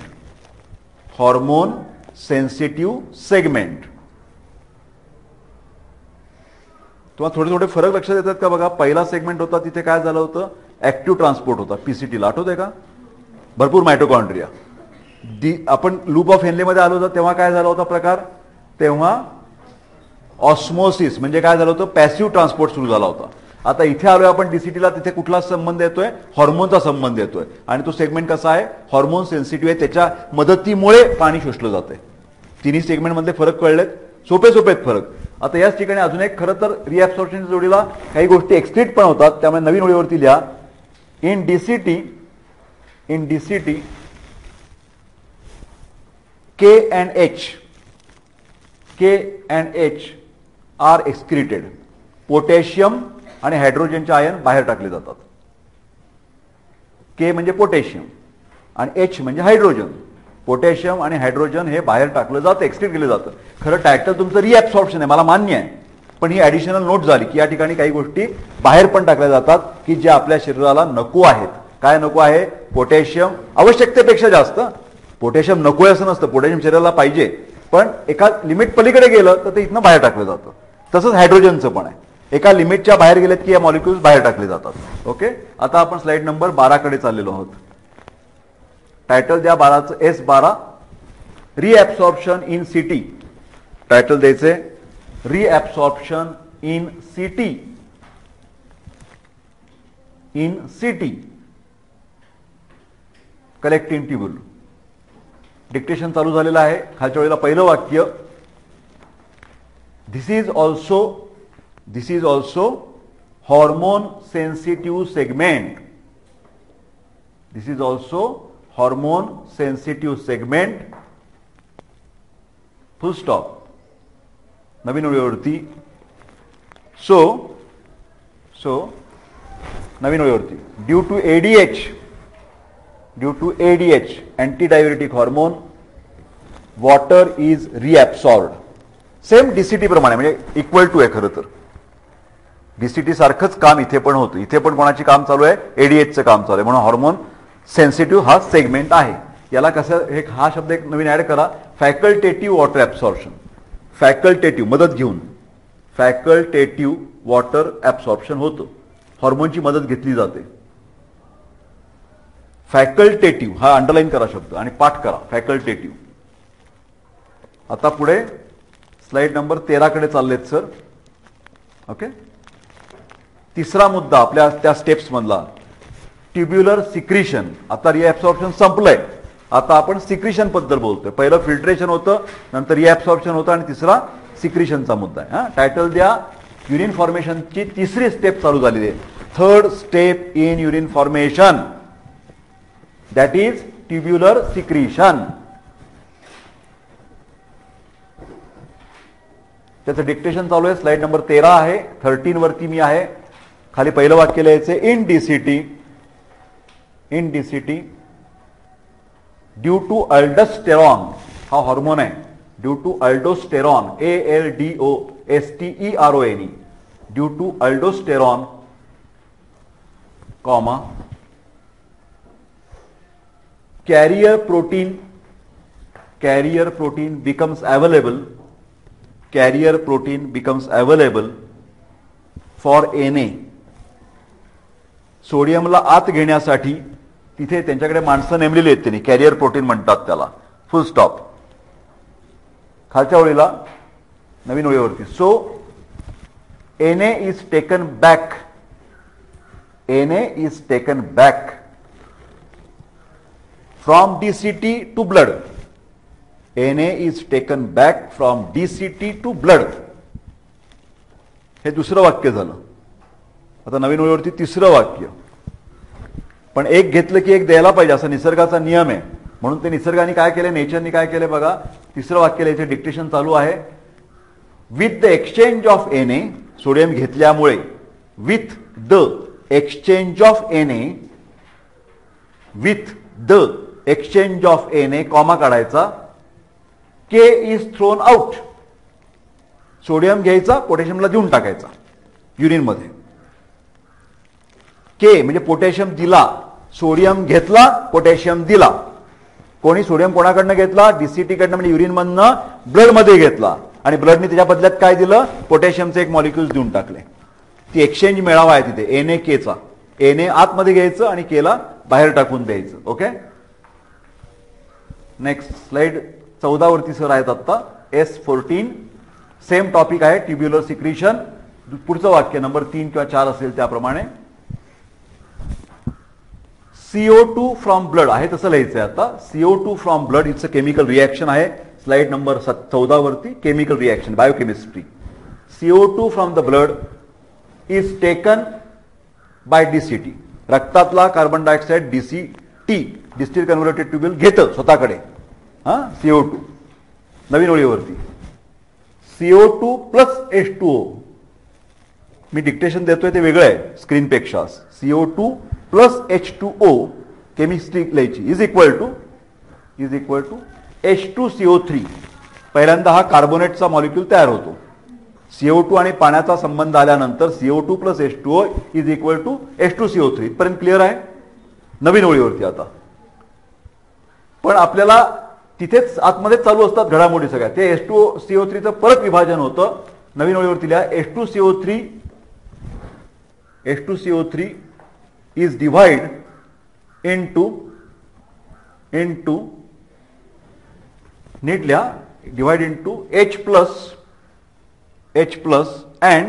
तुम्हाला थोडे थोडे फरक लक्षात येतात का? बघा, पहिला सेगमेंट होता तिथे काय झालं होतं? ऍक्टिव्ह ट्रान्सपोर्ट होता पीसीटीला. आठवतंय का? भरपूर मायटोकॉन्ड्रिया. आपण लूप ऑफ हेनलेमध्ये आलो होतो तेव्हा काय झाला होता प्रकार? तेव्हा ऑस्मोसिस म्हणजे काय झालं होतं? पॅसिव्ह ट्रान्सपोर्ट सुरू झाला होता. आता इथे आलोय आपण डीसीटीला, तिथे कुठला संबंध येतोय? हॉर्मोनचा संबंध येतोय. आणि तो सेगमेंट कसा आहे? हॉर्मोन सेन्सिटिव्ह आहे. त्याच्या मदतीमुळे पाणी शोषलं जाते. तिन्ही सेगमेंट मधले फरक कळलेत? सोपे फरक. आता याच ठिकाणी अजून एक, खरं तर रिअब्सॉर्प्शनच्या जोडीला काही गोष्टी एक्सक्रीट पण होतात. त्यामुळे नवीन ओळीवरती लिहा, in DCT K and H R excreted. Potassium आणि हायड्रोजनचे आयन बाहेर टाकले जातात. के म्हणजे पोटॅशियम आणि एच म्हणजे हायड्रोजन. पोटॅशियम आणि हायड्रोजन हे बाहेर टाकलं जातं, एक्सक्रीट केलं जातं. खरं टायटल तुमचं रिअब्सॉर्प्शन आहे, मला मान्य आहे, पण ही ऍडिशनल नोट झाली की या ठिकाणी काही गोष्टी बाहेर पण टाकल्या जातात की ज्या आपल्या शरीराला नको आहेत. काय नको आहे? पोटॅशियम आवश्यकतेपेक्षा जास्त. पोटॅशियम नको आहे असं नसतं, पोटॅशियम शरीराला पाहिजे, पण एका लिमिट पलीकडे गेलं तर ते इथनं बाहेर टाकलं जातं. तसंच हायड्रोजनचं पण आहे, एका लिमिटच्या बाहेर गेलेत की या मॉलिक्युल्स बाहेर टाकले जातात. ओके, आता आपण स्लाइड नंबर 12 कडे चाललेलो आहोत. टायटल द्या 12चं, S12, reabsorption in CT. Title द्यायचे reabsorption in CT collecting tubule. Dictation चालू झालेलं आहे. खालच्या वेळेला पहिलं वाक्य, this is also hormone sensitive segment. This is also hormone sensitive segment. Full stop. नवीन ओळीवरती सो नवीन ओळीवरती due to ADH antidiuretic hormone water is reabsorbed. Same DCT प्रमाणे, म्हणजे इक्वल टू आहे. खरं तर डीसीटी सारखंच काम इथे पण होतं. इथे पण कोणाची काम चालू आहे? एडीएचचं काम चालू आहे. म्हणून हॉर्मोन सेन्सिटिव्ह हा सेगमेंट आहे. याला कसं, हा शब्द एक नवीन ऍड करा, फॅकल्टेटिव्ह वॉटर ऍब्सॉर्प्शन. फॅकल्टेटिव्ह मदत घेऊन, फॅकल्टेटिव्ह वॉटर ऍब्सॉर्प्शन होतं. हॉर्मोनची मदत घेतली जाते. फॅकल्टेटिव्ह हा अंडरलाईन करा शब्द आणि पाठ करा, फॅकल्टेटिव्ह. आता पुढे स्लाइड नंबर 13 कडे चाललेत सर. ओके, तिसरा मुद्दा आपल्या त्या स्टेप्स मधला, ट्युब्युलर सिक्रिशन. आता रिअब्सॉर्प्शन संपलंय, आता आपण सिक्रिशन बद्दल बोलतोय. पहिलं फिल्ट्रेशन होतं, नंतर रिअब्सॉर्प्शन होतं आणि तिसरा सिक्रिशनचा मुद्दा आहे. टायटल द्या, युरिन फॉर्मेशनची तिसरी स्टेप चालू झालेली आहे. Third step in urine formation, that is tubular secretion. त्याचं डिक्टेशन चालू आहे. स्लाइड नंबर 13 आहे. 13 वरती मी आहे. खाली पहिलं वाक्य लिहायचं, in DCT due to aldosterone. हा हॉर्मोन आहे. Due to aldosterone, ALDOSTERON, due to aldosterone, comma, carrier protein becomes available for Na. सोडियमला आत घेण्यासाठी तिथे त्यांच्याकडे माणसं नेमलेली आहेत त्यांनी, कॅरियर प्रोटीन म्हणतात त्याला. Full stop. खालच्या ओळीला नवीन ओळीवरती, so Na is taken back from DCT to blood. Na is taken back from DCT to blood. हे दुसरं वाक्य झालं. आता नवीन ओळीवरती तिसरं वाक्य. पण एक घेतलं की एक द्यायला पाहिजे असा निसर्गाचा नियम आहे. म्हणून ते निसर्गाने काय केले, नेचरने काय केले बघा. तिसरं वाक्य लिहायचं, डिक्टेशन चालू आहे. With the exchange of Na, sodium घेतल्यामुळे, with the exchange of Na, with the exchange of Na, comma काढायचा, K is thrown out. Sodium घ्यायचा, पोटॅशियमला देऊन टाकायचा युरिनमध्ये. K म्हणजे पोटॅशियम दिला, सोडियम घेतला, पोटॅशियम दिला. कोणी सोडियम कोणाकडनं घेतला, DCT कडनं म्हणजे युरिनमधनं ब्लडमध्ये घेतला आणि ब्लडने त्याच्या बदल्यात काय दिलं, पोटॅशियमचे एक मॉलिक्युल्स देऊन टाकले. ती एक्सचेंज मेळावा आहे तिथे Na K चा. Na आतमध्ये घ्यायचं आणि K ला बाहेर टाकून द्यायचं. ओके, नेक्स्ट स्लाइड 14 वरती सर आहेत आता. S14 सेम टॉपिक आहे, ट्युब्युलर सिक्रिशन. पुढचं वाक्य नंबर 3 किंवा 4 असेल त्याप्रमाणे. CO2 फ्रॉम ब्लड आहे तसं लिहायचंय आता. CO2 from blood it's a chemical reaction आहे. स्लाइड नंबर 14 वरती chemical reaction, biochemistry. CO2 from the blood is taken by DCT. रक्तातला carbon dioxide DCT, distal converted tubule घेतं स्वतःकडे. CO2 नवीन ओळीवरती. CO2 plus H2O. मी dictation देतोय ते वेगळं आहे स्क्रीनपेक्षा. CO2 प्लस H2O केमिस्ट्री लिहायची. Is equal to H2CO3. पहिल्यांदा हा कार्बोनेटचा मॉलिक्यूल तयार होतो. CO2 आणि पाण्याचा संबंध आल्यानंतर CO2 plus H2O is equal to H2CO3. इथपर्यंत क्लिअर आहे. नवीन ओळीवरती आता. पण आपल्याला तिथेच आतमध्ये चालू असतात घडामोडी सगळ्या. ते H2CO3चं परत विभाजन होतं. नवीन ओळीवरती लिहा, H2CO3 is divide into नीट लिहा, divide into H plus and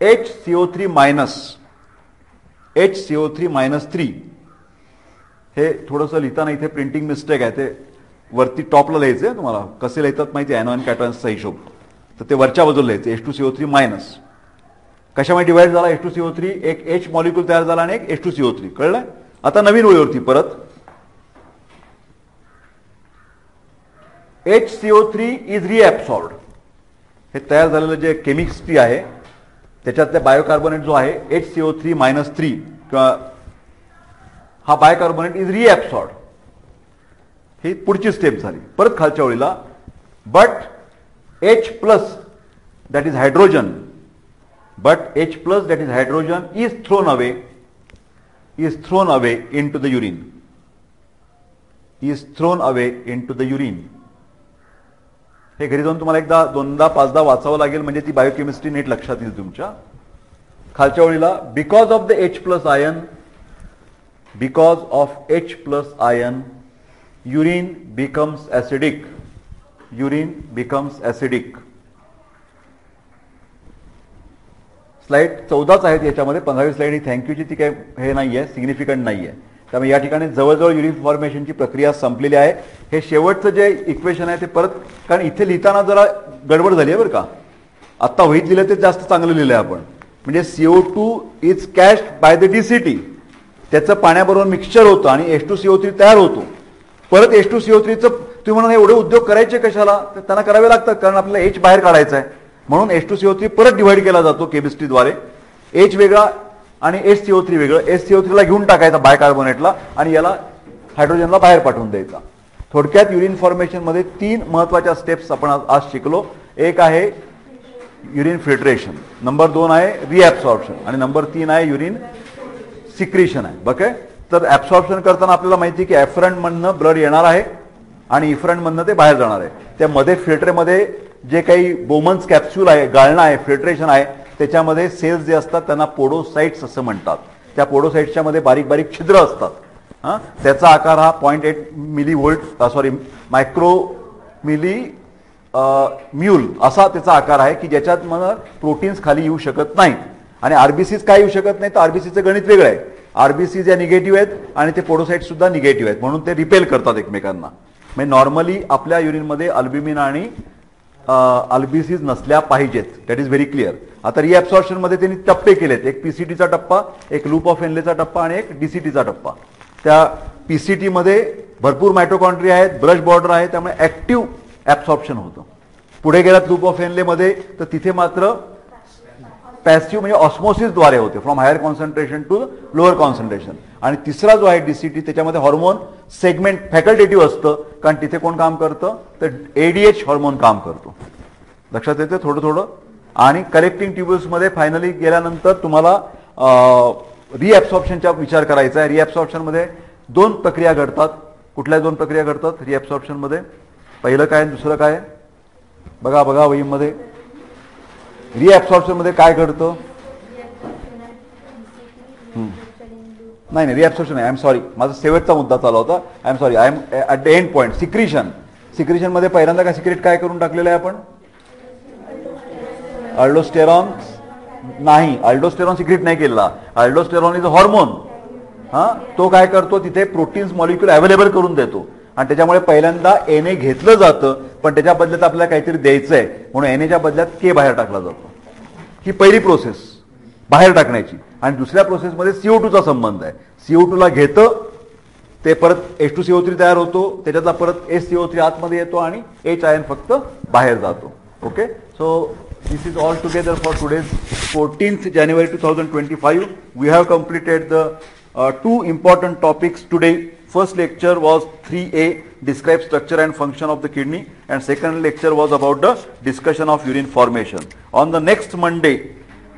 HCO3 minus 3. हे थोडंसं लिहिताना इथे प्रिंटिंग मिस्टेक आहे. ते वरती टॉपला लिहायचं तुम्हाला. कसे लिहितात माहिती आहे, ॲनॉन कॅटॉन्सचा हिशोब. तर ते वरच्या बाजूला लिहायचं H2CO3 मायनस. कशामुळे डिवाइड झाला H2CO3, एक H मॉलिक्यूल तयार झाला आणि एक H2CO3. कळलं. आता नवीन ओळीवरती परत HCO3 इज रिॲब्सॉर्ब्ड. हे तयार झालेलं जे केमिस्ट्री आहे त्याच्यातले बायोकार्बोनेट जो आहे HCO3 मायनस 3 किंवा हा बायोकार्बोनेट इज रिॲब्सॉर्ब्ड. ही पुढची स्टेप झाली. परत खालच्या ओळीला, but H plus that is hydrogen, but H plus that is hydrogen is thrown away into the urine. हे घरी जाऊन तुम्हाला एकदा दोनदा पाचदा वाचावं लागेल म्हणजे ती बायोकेमिस्ट्री नीट लक्षात येईल तुमच्या. खालच्या ओळीला, because of the H plus ion urine becomes acidic. Slide 14च आहेत याच्यामध्ये. 15वी स्लाइड ही थँक्यूची ती काय हे नाहीये, सिग्निफिकंट नाहीये. त्यामुळे या ठिकाणी जवळजवळ युरिन फॉर्मेशनची प्रक्रिया संपलेली आहे. हे शेवटचं जे इक्वेशन आहे ते परत, कारण इथे लिहिताना जरा गडबड झाली आहे बरं का. आत्ता वहीत लिहिलं ते जास्त चांगलं लिहिलंय आपण. म्हणजे CO2 is cached by the DCT. त्याचं पाण्याबरोबर मिक्सचर होतं आणि H2CO3 तयार होतो. परत H2CO3चं तुम्ही म्हणून एवढे उद्योग करायचे कशाला, तर त्यांना करावे लागतात कारण आपल्याला H बाहेर काढायचं आहे. म्हणून H2CO3 परत डिवाइड केला जातो केमिस्ट्रीद्वारे. H वेगळा आणि HCO3 वेगळं. HCO3 ला घेऊन टाकायचा बायकार्बोनेटला आणि याला हायड्रोजनला बाहेर पाठवून द्यायचा. थोडक्यात युरिन फॉर्मेशन मध्ये 3 महत्वाच्या स्टेप्स आपण आज शिकलो. एक आहे युरिन फिल्ट्रेशन, नंबर 2 आहे रिॲब्सॉर्प्शन आणि नंबर 3 आहे युरिन सिक्रिशन आहे. ओके, तर ऍब्सॉर्प्शन करताना आपल्याला माहिती आहे की एफरंट मधनं ब्लड येणार आहे आणि इफरंट मधनं ते बाहेर जाणार आहे. त्यामध्ये फिल्टरमध्ये जे काही बोमन्स कॅप्सूल आहे, गाळणं आहे, फिल्ट्रेशन आहे, त्याच्यामध्ये सेल्स जे असतात त्यांना पोडोसाइट्स असं म्हणतात. त्या पोडोसाइट्सच्या मध्ये बारीक बारीक छिद्र असतात. त्याचा आकार हा 0.8 मायक्रो मिली म्यूल असा त्याचा आकार आहे की ज्याच्यात मग प्रोटीन्स खाली येऊ शकत नाहीत. आणि आरबीसीज काय येऊ शकत नाही, तर आरबीसीचं गणित वेगळं आहे. आरबीसीज या निगेटिव्ह आहेत आणि ते पोडोसाइट्स सुद्धा निगेटिव्ह आहेत, म्हणून ते रिपेल करतात एकमेकांना. म्हणजे नॉर्मली आपल्या युरिनमध्ये अल्ब्युमिन आणि अल्बिसिस नसल्या पाहिजेत. That is very clear. आता रिअब्सॉर्प्शन मध्ये त्यांनी टप्पे केलेत. एक पीसीटीचा टप्पा, एक लूप ऑफ एनलेचा टप्पा आणि एक डीसीटीचा टप्पा. त्या पीसीटी मध्ये भरपूर मायटोकॉन्ड्रिया आहेत, ब्रश बॉर्डर आहे, त्यामुळे ऍक्टिव्ह ऍब्सॉर्प्शन होतं. पुढे गेलात लूप ऑफ एनले मध्ये तर तिथे मात्र पॅसिव्ह म्हणजे ऑस्मोसिसद्वारे होते, from higher concentration to lower concentration. आणि तिसरा जो आहे डीसीटी, त्याच्यामध्ये हॉर्मोन सेगमेंट फॅकल्टेटिव्ह असतं, कारण तिथे कोण काम करतं तर एडीएच हॉर्मोन काम करतो. लक्षात येते थोडं थोडं. आणि कलेक्टिंग ट्युब्युल्समध्ये फायनली गेल्यानंतर तुम्हाला रिअब्सॉर्प्शनचा विचार करायचा आहे. रिअब्सॉर्प्शनमध्ये 2 प्रक्रिया घडतात. कुठल्या 2 प्रक्रिया घडतात रिअब्सॉर्प्शनमध्ये? पहिलं काय, दुसरं काय? बघा वहीमध्ये रिअब्सॉर्प्शन मध्ये काय घडतं? नाही रिअब्सॉर्प्शन आहे. आय एम सॉरी, माझा शेवटचा मुद्दा चालू होता. I am sorry, I am at the end point. Secretion मध्ये पहिल्यांदा काय सिक्रेट काय करून टाकलेलं आहे आपण? अल्डोस्टेरॉन. नाही, अल्डोस्टेरॉन सिक्रेट नाही केलेला. Aldosterone is a hormone. तो काय करतो, तिथे प्रोटीन्स मॉलिक्युल अवेलेबल करून देतो आणि त्याच्यामुळे पहिल्यांदा एनए घेतलं जातं, पण त्याच्या बदल्यात आपल्याला काहीतरी द्यायचं आहे म्हणून एनएच्या बदल्यात के बाहेर टाकला जातो. ही पहिली प्रोसेस बाहेर टाकण्याची. आणि दुसऱ्या प्रोसेसमध्ये CO2चा संबंध आहे. CO2 ला घेतं, ते परत H2CO3 तयार होतो, त्याच्यातला परत HCO3 आतमध्ये येतो आणि H आयन फक्त बाहेर जातो. Okay, so this is all together for today's 14th January 2025. We have completed the 2 important topics today. First lecture was 3A, describe structure and function of the kidney, and second lecture was about the discussion of urine formation. On the next Monday,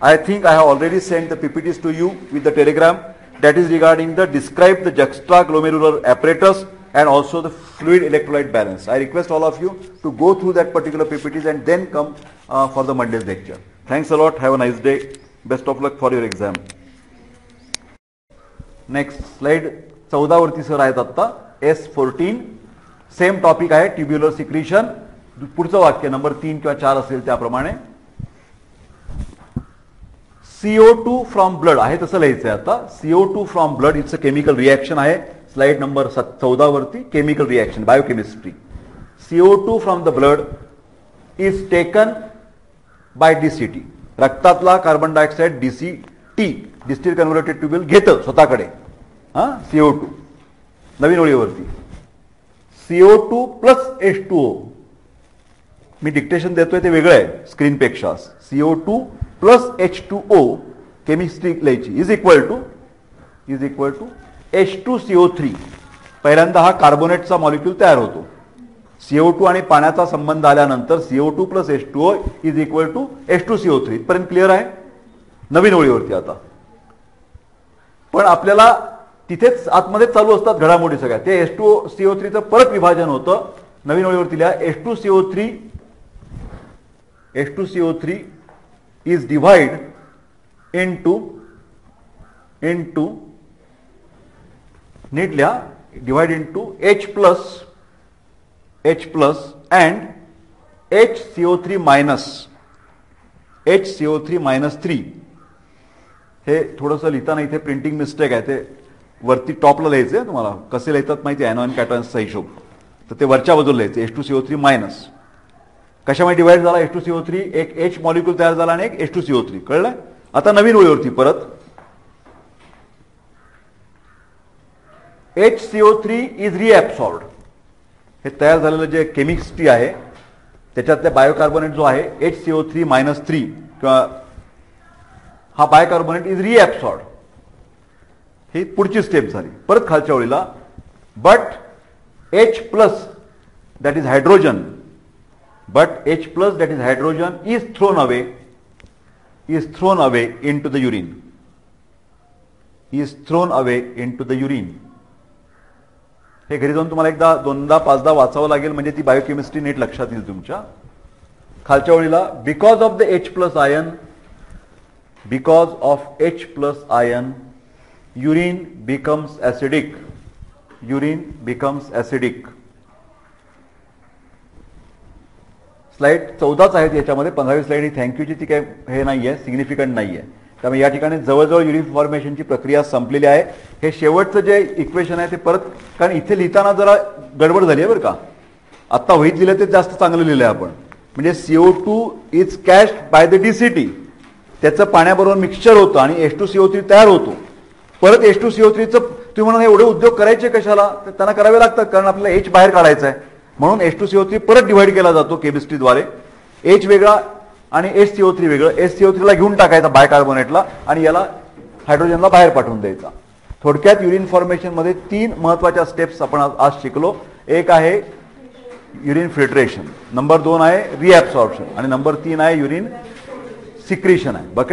I think I have already sent the PPTs to you with the telegram. That is regarding the describe the juxtaglomerular apparatus and also the fluid electrolyte balance. I request all of you to go through that particular PPTs and then come for the Monday's lecture. Thanks a lot. Have a nice day. Best of luck for your exam. Next slide 14 वरती sir आहेत आता. S14 same topic आहे, tubular secretion. पुढचं वाक्य number 3 किंवा 4 असेल त्याप्रमाणे. CO2 from blood आहे तसं लिहायचंय आता. CO2 from blood it's a chemical reaction आहे. स्लाइड नंबर 14 वरती chemical reaction, biochemistry. CO2 from the blood is taken by DCT. रक्तातला carbon dioxide DCT, distal converted tubule घेतं स्वतःकडे. CO2 नवीन ओळीवरती CO2 प्लस H2O. मी dictation देतोय ते वेगळं आहे स्क्रीनपेक्षा. CO2 प्लस H2O केमिस्ट्री लिहायची इज इक्वल टू H2CO3. पहिल्यांदा हा कार्बोनेटचा मॉलिक्यूल तयार होतो. CO2 आणि पाण्याचा संबंध आल्यानंतर CO2 plus H2O is equal to H2CO3. इथपर्यंत क्लिअर आहे? नवीन ओळीवरती आता. पण आपल्याला तिथेच आतमध्ये चालू असतात घडामोडी सगळ्या. ते H2CO3चं परत विभाजन होतं. नवीन ओळीवरती लिहा H2CO3 is divide into नीट लिहा, divide into H plus and HCO3 minus 3. हे थोडंसं लिहिताना इथे प्रिंटिंग मिस्टेक आहे. ते वरती टॉपला लिहायचं आहे. तुम्हाला कसे लिहितात माहिती आहे ॲनॉन कॅटॉन्सचा हिशोब. तर ते वरच्या बाजूला लिहायचं H2CO3 मायनस. कशामुळे डिवाइड झाला H2CO3? एक H मॉलिक्यूल तयार झाला आणि एक H2CO3. कळलं? आता नवीन ओळीवरती परत HCO3 इज रिअब्सॉर्ब्ड. हे तयार झालेलं जे केमिस्ट्री आहे त्याच्यातल्या बायोकार्बोनेट जो आहे HCO3 मायनस 3 किंवा हा बायोकार्बोनेट इज रिअब्सॉर्ब्ड. ही पुढची स्टेप झाली. परत खालच्या ओळीला but H plus that is hydrogen is thrown away into the urine. हे घरी जाऊन तुम्हाला एकदा 2दा 5दा वाचावं लागेल म्हणजे ती बायोकेमिस्ट्री नीट लक्षात येईल तुमच्या. खालच्या ओळीला because of the H plus ion urine becomes acidic. Slide 14च आहेत याच्यामध्ये. 15वी स्लाइड ही थँक्यूची ती काय हे नाहीये, सिग्निफिकंट नाहीये. त्यामुळे या ठिकाणी जवळजवळ युरिन फॉर्मेशनची प्रक्रिया संपलेली आहे. हे शेवटचं जे इक्वेशन आहे ते परत, कारण इथे लिहिताना जरा गडबड झाली आहे बरं का. आत्ता वहीत लिहिलं ते जास्त चांगलं लिहिलं आहे आपण. म्हणजे CO2 is cached by the DCT, त्याचं पाण्याबरोबर मिक्सचर होतं आणि H2CO3 तयार होतो. परत H2CO3चं तुम्ही म्हणा एवढे उद्योग करायचे कशाला, तर त्यांना करावे लागतात कारण आपल्याला H बाहेर काढायचं आहे. म्हणून H2CO3 परत डिव्हाइड केला जातो केमिस्ट्रीद्वारे. H वेगळा आणि HCO3 वेगळं. HCO3 ला घेऊन टाकायचा बायकार्बोनेटला आणि याला हायड्रोजनला बाहेर पाठवून द्यायचा. थोडक्यात युरिन फॉर्मेशनमध्ये 3 महत्त्वाच्या स्टेप्स आपण आज शिकलो. एक आहे युरिन फिल्ट्रेशन, नंबर 2 आहे रिॲब्सॉर्प्शन आणि नंबर 3 आहे युरिन सिक्रिशन आहे. बघ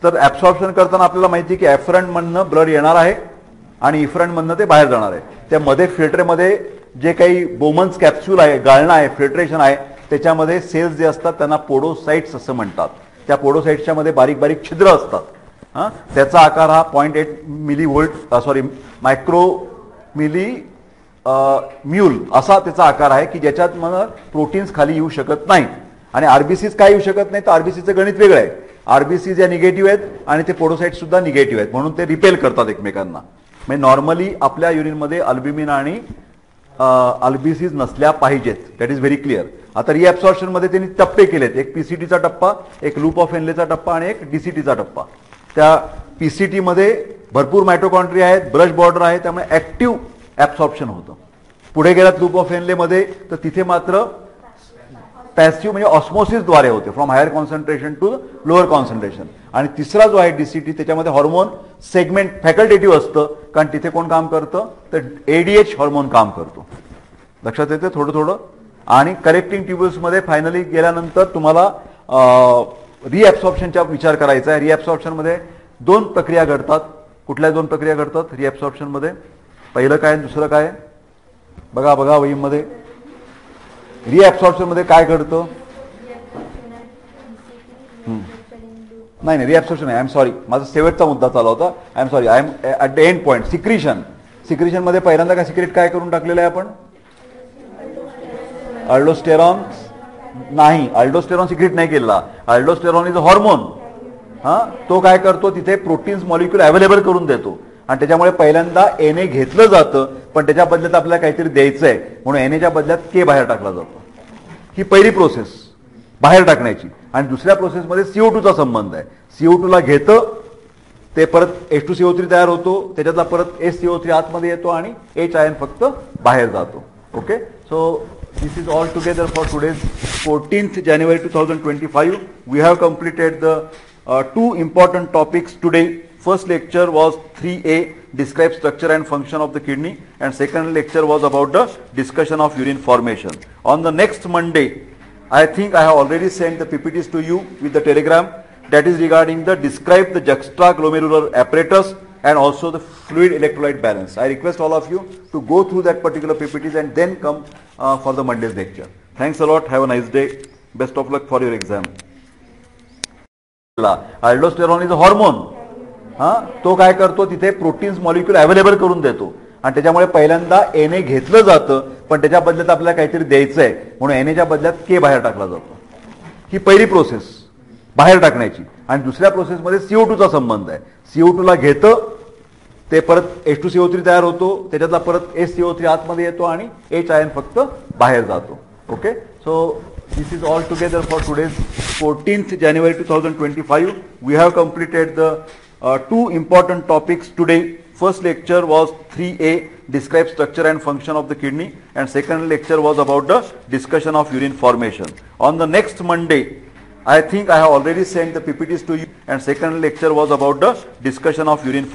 तर ॲब्सॉर्प्शन करताना आपल्याला माहिती आहे की ॲफरंटमधनं ब्लड येणार आहे आणि इफरंटमधनं ते बाहेर जाणार आहे. त्यामध्ये फिल्टरमध्ये जे काही बोमन्स कॅप्सूल आहे, गाळणं आहे, फिल्ट्रेशन आहे, त्याच्यामध्ये सेल्स जे असतात त्यांना पोडोसाइट्स असं म्हणतात. त्या पोडोसाइट्सच्या मध्ये बारीक बारीक छिद्र असतात. त्याचा आकार हा 0.8 मायक्रो मिली म्यूल असा त्याचा आकार आहे की ज्याच्यात मग प्रोटीन्स खाली येऊ शकत नाहीत. आणि आरबीसीज काय येऊ शकत नाही, तर आरबीसीचं गणित वेगळं आहे. आरबीसीज या निगेटिव्ह आहेत आणि ते पोडोसाइट्स सुद्धा निगेटिव्ह आहेत, म्हणून ते रिपेल करतात एकमेकांना. म्हणजे नॉर्मली आपल्या युरिनमध्ये अल्ब्युमिन आणि आरबीसीज नसल्या पाहिजेत. That is very clear. आता रिॲब्सॉर्प्शन मध्ये त्यांनी टप्पे केलेत. एक पीसीटीचा टप्पा, एक लूप ऑफ एनलेचा टप्पा आणि एक डीसीटीचा टप्पा. त्या पीसीटी मध्ये भरपूर मायटोकॉन्ड्रिया आहेत, ब्रश बॉर्डर आहे, त्यामुळे ऍक्टिव्ह ऍब्सॉर्प्शन होतं. पुढे गेलात लूप ऑफ एनले मध्ये तर तिथे मात्र पॅसिव्ह म्हणजे ऑस्मोसिसद्वारे होते, from higher concentration to lower concentration. आणि तिसरा जो आहे डीसीटी, त्याच्यामध्ये हॉर्मोन सेगमेंट फॅकल्टेटिव्ह असतं, कारण तिथे कोण काम करतं, तर एडीएच हॉर्मोन काम करतो. लक्षात येते थोडं थोडं. आणि कलेक्टिंग ट्युब्युल्समध्ये फायनली गेल्यानंतर तुम्हाला रिॲब्सॉर्प्शनचा विचार करायचा आहे. रिॲब्सॉर्प्शनमध्ये 2 प्रक्रिया घडतात. कुठल्या 2 प्रक्रिया घडतात रिॲब्सॉर्प्शनमध्ये? पहिलं काय, दुसरं काय? बघा वहीमध्ये रिॲब्सॉर्प्शनमध्ये काय घडतं? नाही रिॲब्सॉर्प्शन आहे. आय एम सॉरी, माझा शेवटचा मुद्दा चालू होता. I am sorry, I am at the end point. सिक्रिशनमध्ये पहिल्यांदा काय सिक्रेट काय करून टाकलेलं आहे आपण? अल्डोस्टेरॉन नाही, अल्डोस्टेरॉन सिक्रेट नाही केलेला. Aldosterone is a hormone. तो काय करतो, तिथे प्रोटीन्स मॉलिक्यूल अवेलेबल करून देतो आणि त्याच्यामुळे पहिल्यांदा एनए घेतलं जातं, पण त्याच्या बदल्यात आपल्याला काहीतरी द्यायचंय म्हणून एनएच्या बदल्यात के बाहेर टाकला जातो. ही पहिली प्रोसेस बाहेर टाकण्याची. आणि दुसऱ्या प्रोसेसमध्ये CO2चा संबंध आहे. CO2 ला घेतं, ते परत H2CO3 तयार होतो, त्याच्यातला परत HCO3 आतमध्ये येतो आणि H आयन फक्त बाहेर जातो. Okay, so this is all together for today's 14th January 2025. We have completed the 2 important topics today. First lecture was 3A, describe structure and function of the kidney, and second lecture was about the discussion of urine formation. On the next Monday, I think I have already sent the PPTs to you with the telegram. That is regarding the describe the juxtaglomerular apparatus and also the fluid electrolyte balance. I request all of you to go through that particular PPTs and then come for the Monday's lecture. Thanks a lot. Have a nice day. Best of luck for your exam. Aldosterone is a hormone. तो काय करतो, तिथे proteins molecule available करून देतो आणि त्याच्यामुळे पहिल्यांदा NA घेतलं जातं, पण त्याच्या बदल्यात आपल्याला काहीतरी द्यायचंय म्हणून एनएच्या बदल्यात के बाहेर टाकला जातो. ही पहिली प्रोसेस बाहेर टाकण्याची. आणि दुसऱ्या प्रोसेसमध्ये CO2चा संबंध आहे. CO2 ला घेतं, ते परत H2CO3 तयार होतो, त्याच्यातला परत HCO3 आतमध्ये येतो आणि H आयन फक्त बाहेर जातो. Okay, so this is all together for today's 14th January 2025. We have completed the 2 important topics today. First lecture was 3A, describe structure and function of the kidney, and second lecture was about the discussion of urine formation. On the next Monday, I think I have already sent the PPTs to you, and second lecture was about the discussion of urine formation.